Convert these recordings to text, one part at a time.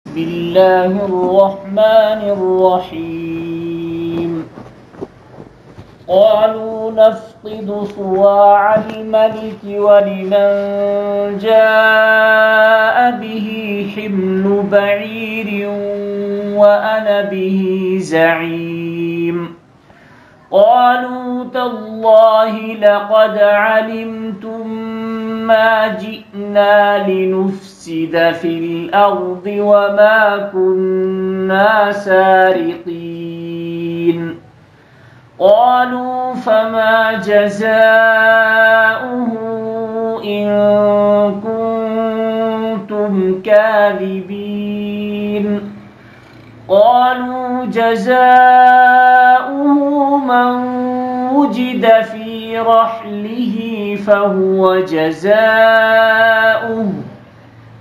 बिस्मिल्लाहिर्रहमानिर्रहीम क़ालू नफ़क़िदु सुवाअल मलिक वलिमन जाअ बिही हिम्लु बईरिन व अना बिही ज़ईम क़ालू तल्लाहि लक़द अलिमतुम मा जिअना लिनुफ़्सिद फ़िल अर्दि वमा कुन्ना सारिक़ीन क़ालू फमा जज़ाउहु इन कुन्तुम काज़िबीन क़ालू जज़ाउहु मन वुजिद फ़ी रहलिही फ़हुव जज़ाउहु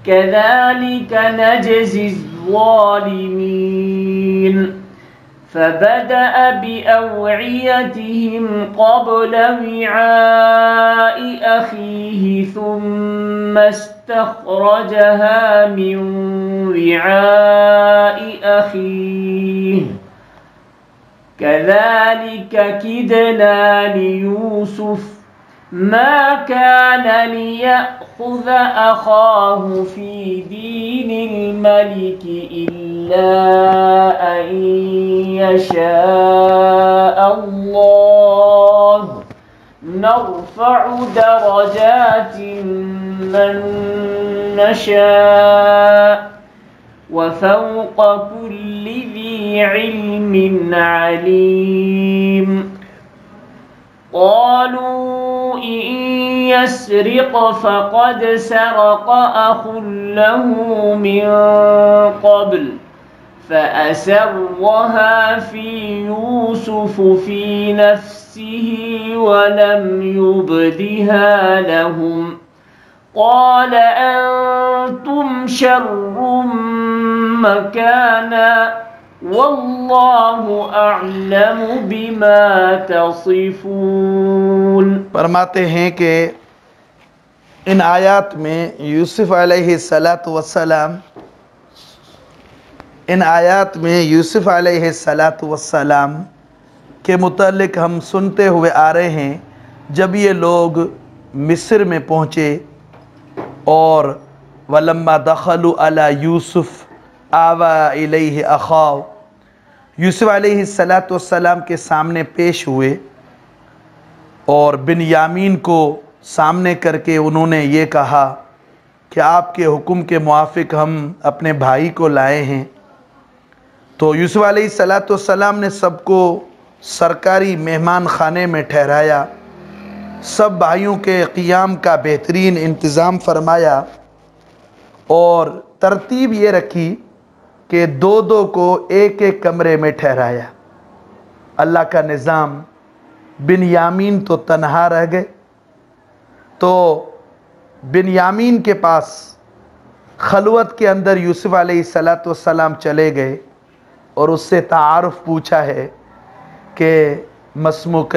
कज़ालिक नजज़ि ज़्ज़ालिमीन फ़बदअ बिअवዒयतिहिम क़ब्ल विआइ अख़ीह थुम्म इस्तख़रजहा मिन विआइ अख़ीह कज़ालिक किदना लियूसुफ़ मा कान लियअख़ुज़ अख़ाहु फ़ी दीनिल मलिक इल्ला अन यशाअ अल्लाह नरफ़अु दरजातिन मन नशाअ वफ़ौक़ कुल्लि ज़ी इल्मिन अलीम क़ालू इन यस्रिक़ फ़क़द सरक़ अख़ुन लहु मिन क़ब्ल फ़असर्रहा फ़ी यूसुफ़ फ़ी नफ़्सिही वलम युब्दिहा लहुम क़ाल अंतुम शर्रुम मकाना वल्लाहु अअलमु बिमा तसिफ़ून। फरमाते हैं कि इन आयात में यूसुफ़ अलैहिस्सलातु वस्सलाम के मुतालिक हम सुनते हुए आ रहे हैं। जब ये लोग मिस्र में पहुँचे और वलम्मा दखलू अला यूसुफ़ आवा इलैहि अख़ाहु, यूसुफ़ अलैहिस्सलातु वस्सलाम के सामने पेश हुए और बिन्यामीन को सामने करके उन्होंने ये कहा कि आपके हुक्म के मुआफ़िक हम अपने भाई को लाए हैं। तो यूसुफ़ अलैहिस्सलातु वस्सलाम ने सबको सरकारी मेहमान खाने में ठहराया, सब भाइयों के क़ियाम का बेहतरीन इंतज़ाम फरमाया और तरतीब ये रखी कि दो दो को एक एक कमरे में ठहराया। अल्लाह का निज़ाम, बिन्यामीन तो तन्हा रह गए, तो बिन्यामीन के पास खलवत के अंदर यूसुफ़ अलैहिस्सलातु वस्सलाम चले गए और उससे तारुफ़ पूछा है कि मस्मुक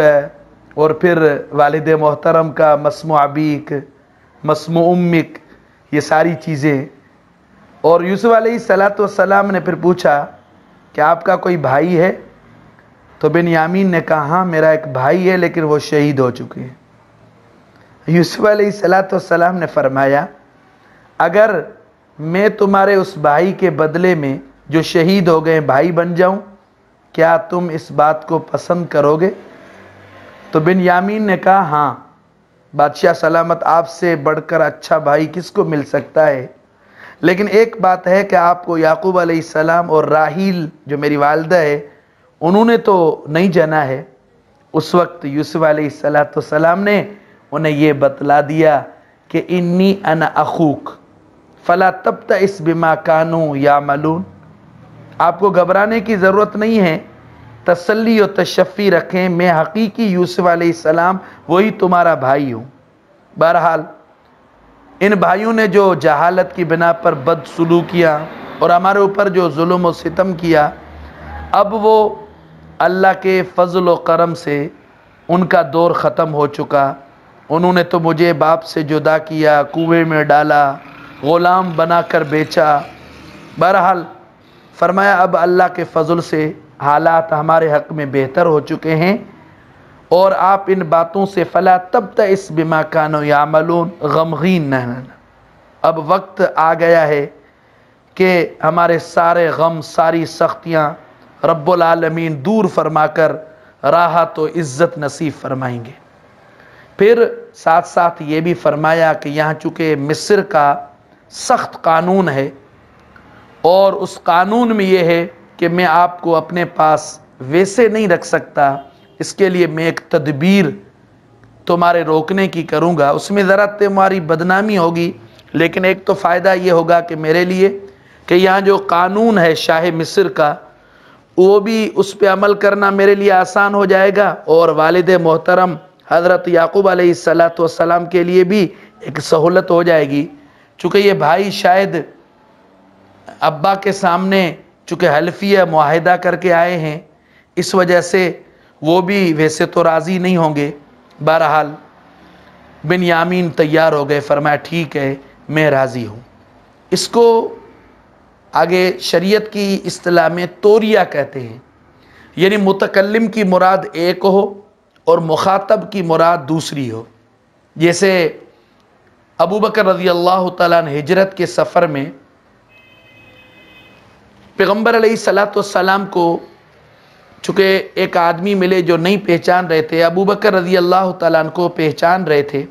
और फिर वालिद मोहतरम का मस्मु अबीक, मस्मु उम्मिक, ये सारी चीज़ें। और यूसुफ़ अलैहिस्सलातु वस्सलाम ने फिर पूछा कि आपका कोई भाई है? तो बिन्यामीन ने कहा हाँ मेरा एक भाई है लेकिन वो शहीद हो चुके हैं। यूसुफ़ अलैहिस्सलातु वस्सलाम ने फरमाया अगर मैं तुम्हारे उस भाई के बदले में जो शहीद हो गए भाई बन जाऊं, क्या तुम इस बात को पसंद करोगे? तो बिन्यामीन ने कहा हाँ बादशाह सलामत, आपसे बढ़कर अच्छा भाई किसको मिल सकता है, लेकिन एक बात है कि आपको याकूब अलैहिस्सलाम और राहील जो मेरी वालदा है उन्होंने तो नहीं जाना है। उस वक्त यूसुफ़ अलैहिस्सलाम ने उन्हें ये बतला दिया कि इन्नी अना अखूक फ़ला तब्तइस बिमा कानू यामलून, आपको घबराने की ज़रूरत नहीं है, तसल्ली और तशफ़ी रखें, मैं हकीकी यूसुफ़ अलैहिस्सलाम वही तुम्हारा भाई हूँ। बहरहाल इन भाइयों ने जो जहालत की बिना पर बदसलूक किया और हमारे ऊपर जो जुल्म और सितम किया, अब वो अल्लाह के फ़ज़ल व करम से उनका दौर ख़त्म हो चुका। उन्होंने तो मुझे बाप से जुदा किया, कुएं में डाला, ग़ुलाम बना कर बेचा बहरहाल फरमाया अब अल्लाह के फजल से हालात हमारे हक़ में बेहतर हो चुके हैं और आप इन बातों से फ़ला तब तइस बिमा कानो यामलून गमगीन न। अब वक्त आ गया है कि हमारे सारे गम सारी सख्तियाँ रब्बुल आलमीन दूर फरमाकर राहत व इज़्ज़त नसीब फरमाएंगे। फिर साथ साथ ये भी फरमाया कि यहाँ चूँकि मिस्र का सख्त कानून है और उस कानून में ये है कि मैं आपको अपने पास वैसे नहीं रख सकता, इसके लिए मैं एक तदबीर तुम्हारे रोकने की करूँगा। उसमें ज़रा तुम्हारी बदनामी होगी, लेकिन एक तो फ़ायदा ये होगा कि मेरे लिए कि यहाँ जो कानून है शाह मिस्र का वो भी उस पर अमल करना मेरे लिए आसान हो जाएगा और वालिद मोहतरम हज़रत याकूब अलैहिस्सलातु वस्सलाम के लिए भी एक सहूलत हो जाएगी। चूँकि ये भाई शायद अब्बा के सामने चूँकि हल्फिया मुआहिदा करके आए हैं, इस वजह से वो भी वैसे तो राज़ी नहीं होंगे। बहरहाल बिन्यामीन तैयार हो गए, फरमाया ठीक है मैं राज़ी हूँ। इसको आगे शरीयत की इस्तिलाह में तोरिया कहते हैं, यानी मुतकल्लिम की मुराद एक हो और मुखातब की मुराद दूसरी हो। जैसे अबू बकर रज़ी अल्लाह तआला अन्हु हिजरत के सफ़र में पैगम्बर अलैहिस्सलातु वस्सलाम को चूँकि एक आदमी मिले जो नहीं पहचान रहे थे, अबू बकर रज़ी अल्लाह तआला अन्हु को पहचान रहे थे,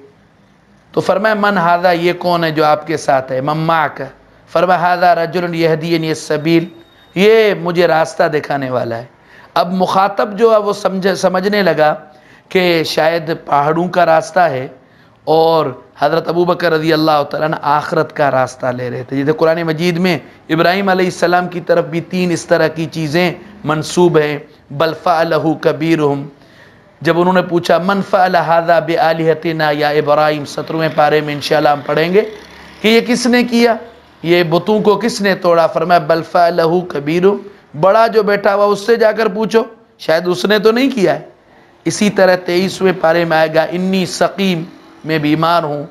तो फरमाया मन हादा, ये कौन है जो आपके साथ है? मम्मा का फरमाया हादा रजुलन यहदीनी सबील, ये मुझे रास्ता दिखाने वाला है। अब मुखातब जो है वो समझने लगा कि शायद पहाड़ों का रास्ता है और हज़रत अबू बकर रज़ी अल्लाह तआला अन्हु आखरत का रास्ता ले रहे थे। जैसे कुरान मजीद में इब्राहीम अलैहिस्सलाम की तरफ भी 3 इस तरह की चीज़ें मंसूब हैं। बल फ़अलहु कबीरुहुम, जब उन्होंने पूछा मन फ़अल हाज़ा बिआलिहतिना या इब्राहीम, 17वें पारे में इंशाअल्लाह हम पढ़ेंगे कि ये किसने किया, ये बुतों को किसने तोड़ा। फरमाया बल फ़अलहु कबीरुहुम, बड़ा जो बैठा हुआ उससे जाकर पूछो, शायद उसने तो नहीं किया है। इसी तरह 23वें पारे में आएगा इन्नी सकीम, मैं बीमार हूँ।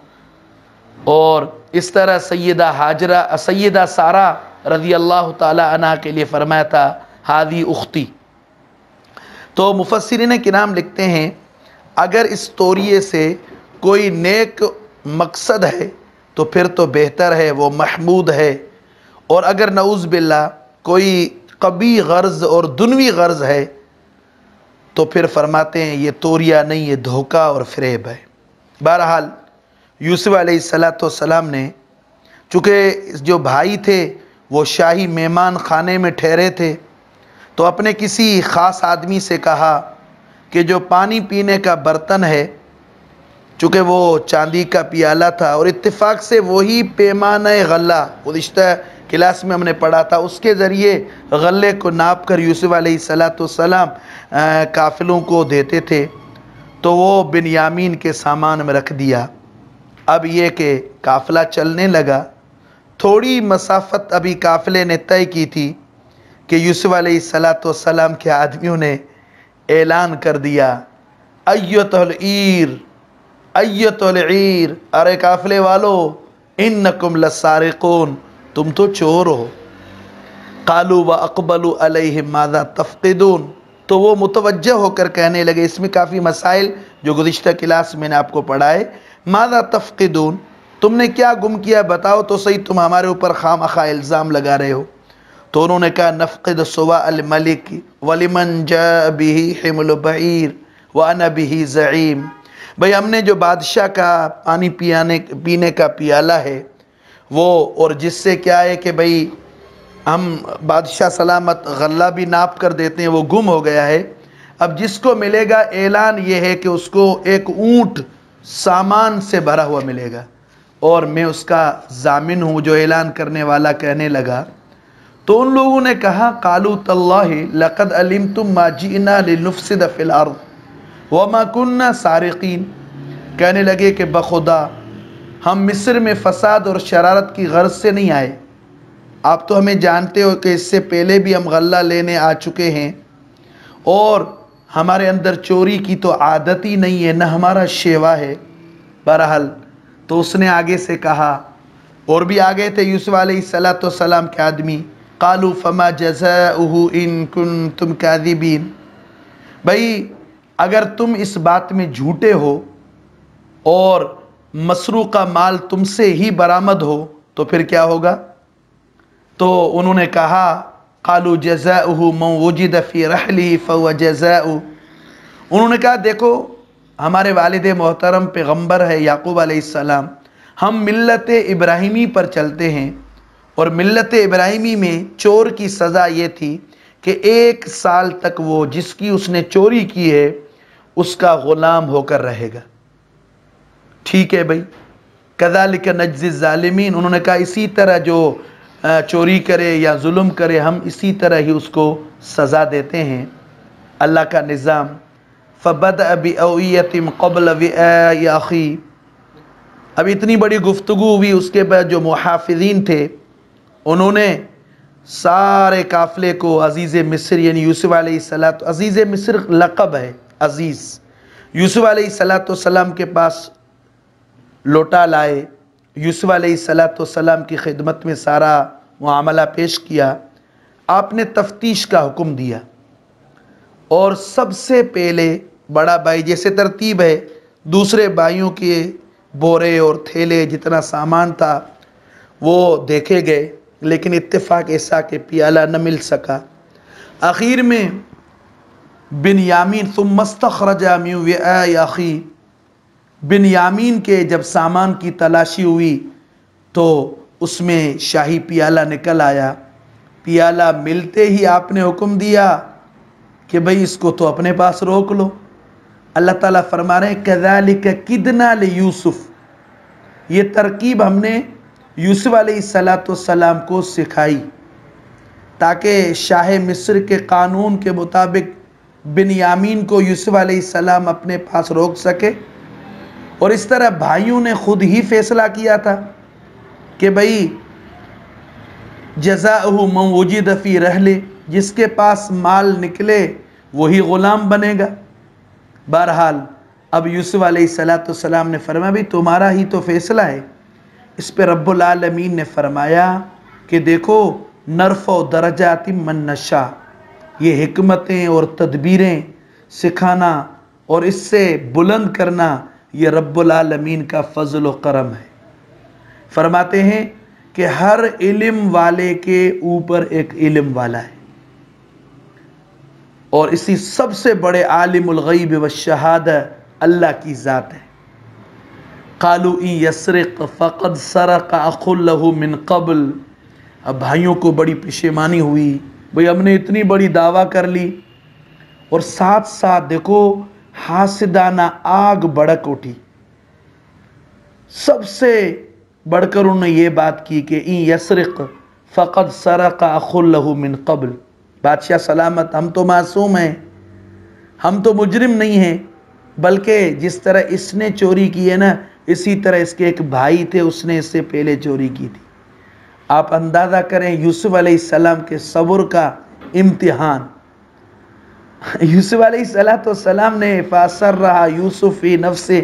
और इस तरह सैयदा सारा रज़ी अल्लाह ताला अन्हा के लिए फरमाया था हादी उख्ती। तो मुफस्सिरीन किराम लिखते हैं अगर इस तोरिये से कोई नेक मकसद है तो फिर तो बेहतर है, वो महमूद है। और अगर नऊज़ बिल्ला कोई कभी गर्ज़ और दुनवी गर्ज़ है तो फिर फरमाते हैं ये तोरिया नहीं, ये धोखा और फ़रेब है। बहरहाल यूसुफ अलैहिस्सलाम ने, चूँकि जो भाई थे वो शाही मेहमान खाने में ठहरे थे, तो अपने किसी ख़ास आदमी से कहा कि जो पानी पीने का बर्तन है, चूँकि वो चांदी का पियाला था और इत्तेफाक से वही पैमाना गल्ला गुज़िश्ता क्लास में हमने पढ़ा था, उसके ज़रिए गल्ले को नाप कर यूसुफ अलैहिस्सलाम काफ़िलों को देते थे, तो वो बिन्यामीन के सामान में रख दिया। अब ये कि काफ़िला चलने लगा, थोड़ी मसाफत अभी काफ़िले ने तय की थी कि यूसुफ अलैहिस्सलाम के आदमियों ने ऐलान कर दिया अय्युतुल ईर, अय्युतुल ईर, अरे काफ़िले वालों इन्नकुम लसारिकून, तुम तो चोर हो। कालू व अक़बलू अलैहिम माज़ा तफ़क़िदून, तो वो मुतवज्जह होकर कहने लगे, इसमें काफ़ी मसाइल जो गुज़िश्ता क्लास मैंने आपको पढ़ाए, माज़ा तफ़क़िदून, तुमने क्या गुम किया बताओ तो सही, तुम हमारे ऊपर खामखा इल्ज़ाम लगा रहे हो। तो उन्होंने कहा नफ़क़िद सुवा अल मलिक वलिमन जा बिही हिमल बईर व अना बिही ज़ईम, भाई हमने जो बादशाह का पानी पीने का पियाला है वो, और जिससे क्या है कि भाई हम बादशाह सलामत गल्ला भी नाप कर देते हैं, वो गुम हो गया है। अब जिसको मिलेगा ऐलान ये है कि उसको एक ऊँट सामान से भरा हुआ मिलेगा और मैं उसका ज़ामिन हूँ, जो ऐलान करने वाला कहने लगा। तो उन लोगों ने कहा कालू तल्लाहि लक़द अलिमतुम मा जिअना लिनुफ़सिद फ़िल अर्ज़ व मा कुन्ना सारिक़ीन, कहने लगे कि बखुदा हम मिस्र में फ़साद और शरारत की गर्ज से नहीं आए, आप तो हमें जानते हो कि इससे पहले भी हम गल्ला लेने आ चुके हैं और हमारे अंदर चोरी की तो आदत ही नहीं है, न हमारा शेवा है। बहरहाल तो उसने आगे से कहा और भी आ गए थे यूसुफ अलैहिस्सलाम के आदमी। कालू फमा जज़ाउहु इन कुंतुम काज़िबीन, भाई अगर तुम इस बात में झूठे हो और मसरूक़ा माल तुमसे ही बरामद हो तो फिर क्या होगा? तो उन्होंने कहा कालू जज़ाउहु मन वुजिद फ़ी रहलिही फ़हुव जज़ाउ, उन्होंने कहा देखो हमारे वालिद मोहतरम पैगम्बर है याकूब अलैहिस्सलाम, हम मिल्लत इब्राहिमी पर चलते हैं और मिल्लत इब्राहिमी में चोर की सज़ा ये थी कि 1 साल तक वो जिसकी उसने चोरी की है उसका ग़ुलाम होकर रहेगा। ठीक है भाई, कज़ालिक नज्ज़ि ज़ालिमीन, उन्होंने कहा इसी तरह जो चोरी करे या जुल्म करे हम इसी तरह ही उसको सज़ा देते हैं। अल्लाह का निज़ाम। फ़बदअ बिअवियतिम क़ब्ल विआइ अख़ी, अब इतनी बड़ी गुफ्तगू हुई, उसके बाद जो मुहाफ़िज़ीन थे उन्होंने सारे काफ़िले को अज़ीज़ मिस्र यानी यूसुफ अलैहिस्सलाम, अज़ीज़ मिस्र लक़ब है अज़ीज़, यूसुफ अलैहिस्सलाम के पास लौटा लाए। यूसुफ अलैहिस्सलाम की खिदमत में सारा मामला पेश किया। आपने तफ्तीश का हुक्म दिया और सबसे पहले बड़ा भाई, जैसे तरतीब है दूसरे भाइयों के बोरे और थैले जितना सामान था वो देखे गए, लेकिन इत्तेफाक ऐसा कि पियाला न मिल सका। आखिर में बिन्यामीन सुम्मस्तखरजा मिन विआइ अख़ी, बिन्यामीन के जब सामान की तलाशी हुई तो उसमें शाही पियाला निकल आया। पियाला मिलते ही आपने हुक्म दिया कि भाई इसको तो अपने पास रोक लो। अल्लाह ताला फरमा रहे हैं कज़ालिक किदना लियूसुफ, ये तरकीब हमने यूसुफ अलैहिस्सलाम को सिखाई ताकि शाह मिस्र के कानून के मुताबिक बिन्यामीन को यूसुफ अलैहिस्सलाम अपने पास रोक सके। और इस तरह भाइयों ने खुद ही फैसला किया था कि भाई जज़ाउहु मन वुजिद फ़ी रहले, जिसके पास माल निकले वही ग़ुलाम बनेगा। बहरहाल अब यूसुफ अलैहिस्सलाम ने फरमाया भाई तुम्हारा ही तो फैसला है। इस पर रब्बुल आलमीन ने फरमाया कि देखो नरफ़ो दरजातिम मन नशा, ये हिकमतें और तदबीरें सिखाना और इससे बुलंद करना ये रब्बुल आलमीन का फ़ज़ल व करम है। फरमाते हैं कि हर इल्म वाले के ऊपर एक इल्म वाला है और इसी सबसे बड़े आलिमुल गैब व शहादा अल्लाह की ज़ात है। कालू इन यसरिक फ़क़द सरक़ अख़ुल लहू मिन क़ब्ल, अब भाइयों को बड़ी पेशेमानी हुई, भाई हमने इतनी बड़ी दावा कर ली और साथ साथ देखो हासिदाना आग भड़क उठी। सबसे बढ़कर उन्होंने ये बात की कि इन यसरिक फ़क़द सरक़ अख़ुल लहू मिन क़ब्ल, बादशाह सलामत हम तो मासूम हैं, हम तो मुजरिम नहीं हैं, बल्कि जिस तरह इसने चोरी की है ना इसी तरह इसके एक भाई थे उसने इससे पहले चोरी की थी। आप अंदाज़ा करें यूसुफ अलैहिस्सलाम के सब्र का इम्तिहान। यूसुफ अलैहिस्सलाम ने फासर रहा यूसुफ फी नफ्से,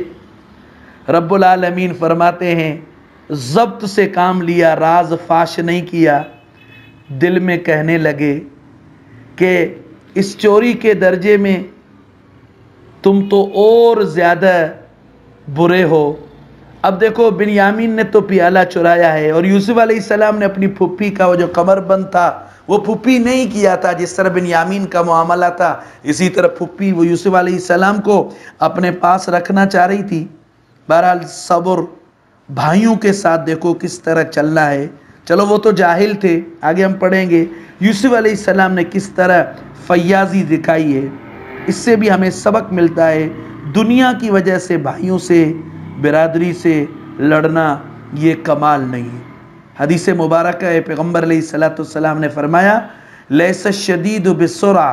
रब्बुल आलमीन फरमाते हैं ज़ब्त से काम लिया, राज फाश नहीं किया। दिल में कहने लगे कि इस चोरी के दर्जे में तुम तो और ज़्यादा बुरे हो। अब देखो बिन्यामीन ने तो पियाला चुराया है और यूसुफ अलैहिस्सलाम ने अपनी फुप्पी का वो जो कमरबंद था वो फुप्पी नहीं किया था। जिस तरह बिन्यामीन का मामला था इसी तरह फुप्पी वो यूसुफ अलैहिस्सलाम को अपने पास रखना चाह रही थी। बहरहाल सब्र भाइयों के साथ देखो किस तरह चलना है। चलो वो तो जाहिल थे, आगे हम पढ़ेंगे यूसुफ अलैहिस्सलाम ने किस तरह फयाजी दिखाई है। इससे भी हमें सबक मिलता है, दुनिया की वजह से भाइयों से बिरादरी से लड़ना ये कमाल नहीं है। हदीस मुबारक है पैगम्बर अलैहिस्सलाम ने फरमाया लैसा शदीदु बिस्सुरा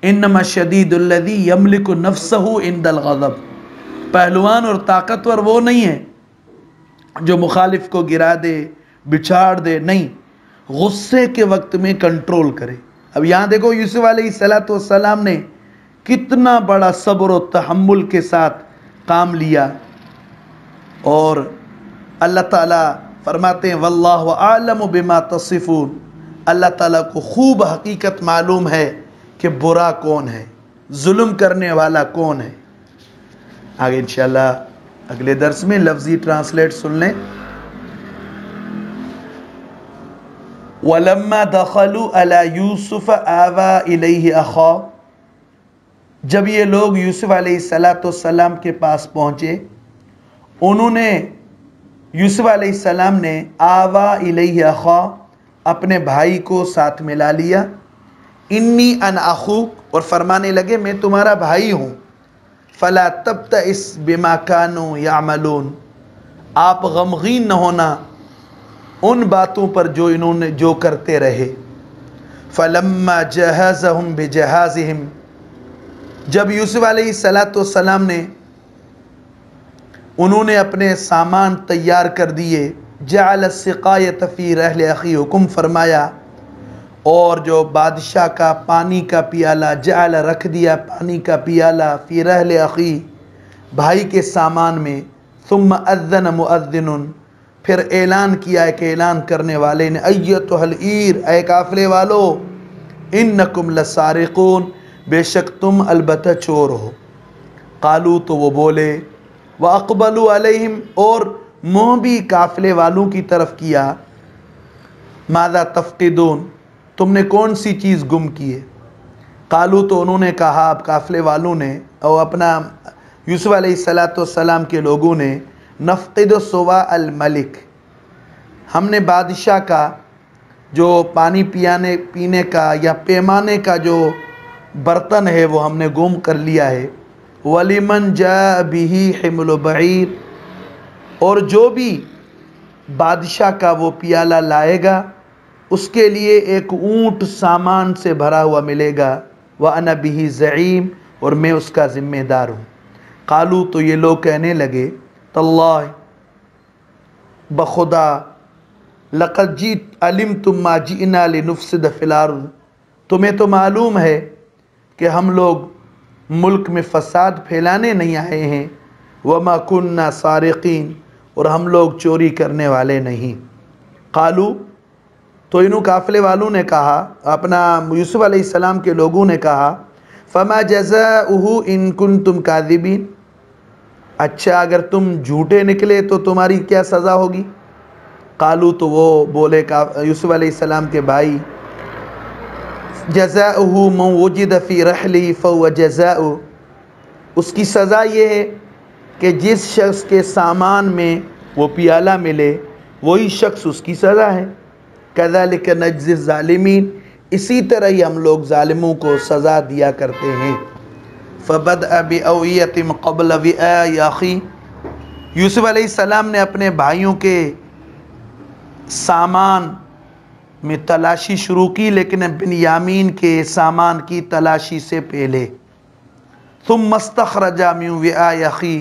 इन्नमा शदीदुल्लज़ी यमलिकु नफ्सहु इंदल ग़ज़ब, पहलवान और ताकतवर वो नहीं है जो मुखालिफ को गिरा दे बिछाड़ दे, नहीं, गुस्से के वक्त में कंट्रोल करे। अब यहाँ देखो यूसुफ अलैहिस्सलाम ने कितना बड़ा सब्र और तहम्मुल के साथ काम लिया और अल्लाह ताला फरमाते हैं वल्लाहु आलमु बिमा तसिफून, अल्लाह ताला को खूब हकीकत मालूम है कि बुरा कौन है, जुल्म करने वाला कौन है। आगे इंशाल्लाह अगले दर्स में लफ्जी ट्रांसलेट सुन लें। वलम्मा दखलू अला यूसुफ आवा इलैहि अखा, जब ये लोग यूसुफ अलैहिस्सलाम के पास पहुँचे, उन्होंने यूसुफ अलैहिस्सलाम ने आवा इलैहि अखा, अपने भाई को साथ मिला लिया। इन्नी अन अखूक, और फरमाने लगे मैं तुम्हारा भाई हूँ। फ़ला तब्तइस बिमा कानू यामलून, आप गमगीन न होना उन बातों पर जो इन्होंने जो करते रहे। फ़लम्मा जहज़हुम बिजहाज़िहिम, जब यूसुफ अलैहिस्सलाम ने उन्होंने अपने सामान तैयार कर दिए, जअल सिक़ायत फ़ी रहल अख़ी, हुक्म फरमाया और जो बादशाह का पानी का पियाला, जअल रख दिया पानी का पियाला फ़ी रहल अख़ी, भाई के सामान में। सुम्मा अज़्ज़न मुअज़्ज़िनुन, फिर ऐलान किया कि ऐलान करने वाले ने, अय्यतुहल ईर, ऐ काफ़िले वालो, इन्नकुम लसारिक़ून, बेशक तुम अलबत्ता चोर हो। कालू, तो वो बोले, व अक़बलू अलैहिम, और मुँह भी काफ़िले वालों की तरफ किया। माज़ा तफ़क़िदून, तुमने कौन सी चीज़ गुम की है। कालू, तो उन्होंने कहा, अब काफ़िले वालों ने और अपना यूसुफ अलैहिस्सलाम के लोगों ने, नफ़क़िदु सुवा अल मलिक, हमने बादशाह का जो पानी पीने का या पैमाने का जो बर्तन है वो हमने गुम कर लिया है। वलिमन जा बिही हिमल बईर, और जो भी बादशाह का वो पियाला लाएगा उसके लिए एक ऊँट सामान से भरा हुआ मिलेगा। व अना बिही ज़ईम, और मैं उसका ज़िम्मेदार हूँ। कालू, तो ये लोग कहने लगे, तल्लाह, बखुदा, लक़द जीत अलिमतुम मा जिअना लिनुफ़सिद फ़िल अर्ज़, तुम्हें तो मालूम है कि हम लोग मुल्क में फ़साद फैलाने नहीं आए हैं। वमा कुन्ना सारिक़ीन, और हम लोग चोरी करने वाले नहीं। कालू, तो इन काफ़िले वालों ने कहा, अपना यूसुफ अलैहिस्सलाम के लोगों ने कहा, फ़मा जज़ाउहु इन कुन्तुम काज़िबीन, अच्छा अगर तुम झूठे निकले तो तुम्हारी क्या सज़ा होगी। कालू, तो वो बोले यूसुफ अलैहिस्सलाम के भाई, जज़ाउहु मन वुजिद फ़ी रहलिही फ़हुव जज़ाउ, उसकी सज़ा ये है कि जिस शख्स के सामान में वो पियाला मिले वही शख्स उसकी सज़ा है। कज़ालिक नज्ज़ि ज़ालिमीन, इसी तरह ही हम लोग ज़ालिमों को सज़ा दिया करते हैं। फ़बदअ बिअवियतिम क़ब्ल विआइ अख़ी, यूसुफ अलैहिस्सलाम ने अपने भाइयों के सामान में तलाशी शुरू की, लेकिन बिन्यामीन के सामान की तलाशी से पहले। सुम्मा इस्तख़रजा मिन विआइ अख़ी,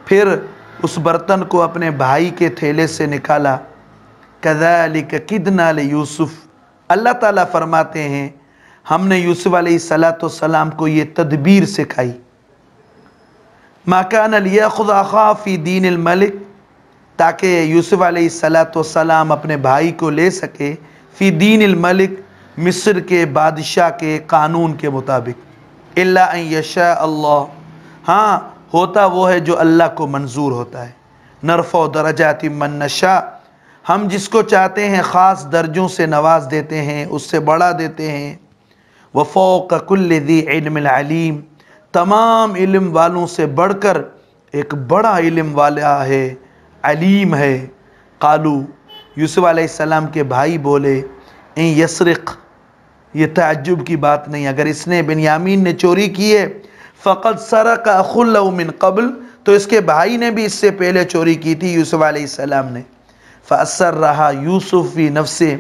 फिर उस बर्तन को अपने भाई के थैले से निकाला। कज़ालिक किदना लियूसुफ, अल्लाह ताला फरमाते हैं हमने यूसुफ अलैहिस्सलाम को ये तदबीर सिखाई। मा कान लियख़ुज़ अख़ाहु फ़ी दीनिल मलिक, ताकि यूसुफ अलैहिस्सलाम अपने भाई को ले सके फ़ी दीनिल मलिक, मिस्र के बादशाह के कानून के मुताबिक। इल्ला अन यशा अल्लाह, हाँ होता वो है जो अल्लाह को मंजूर होता है। नरफ़उ दरजाति मन नशा, हम जिसको चाहते हैं ख़ास दर्जों से नवाज देते हैं, उससे बढ़ा देते हैं। व फ़ौक़ कुल्लि ज़ी इल्मिन अलीम, तमाम इल्म वालों से बढ़कर एक बड़ा इल्म वाला है, अलीम है। कालू, यूसुफ अलैहिस्सलाम के भाई बोले, इन यसरिक़, ये ताज्जुब की बात नहीं, अगर इसने बिन्यामीन ने चोरी की है, फ़क़द सरक़ अख़ुन लहू मिन क़ब्ल, तो इसके भाई ने भी इससे पहले चोरी की थी यूसुफ अलैहिस्सलाम ने। फ़अस्सर्रहा यूसुफ फ़ी नफ़्सिही,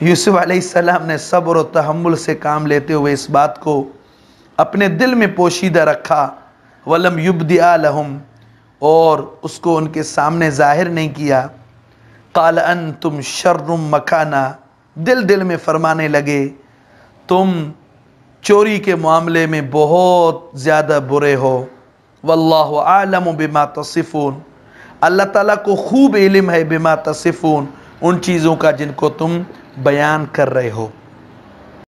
यूसुफ अलैहिस्सलाम ने सब्र और तहम्मुल से काम लेते हुए इस बात को अपने दिल में पोशीदा रखा। वलम युब्दिआ लहुम, और उसको उनके सामने ज़ाहिर नहीं किया। क़ाल अंतुम शर्रुम मकाना, दिल दिल में फरमाने लगे तुम चोरी के मामले में बहुत ज़्यादा बुरे हो। वल्लाहु आलमु बिमा तसिफून, अल्लाह ताला को खूब इल्म है बिमा तसिफून, उन चीज़ों का जिनको तुम बयान कर रहे हो।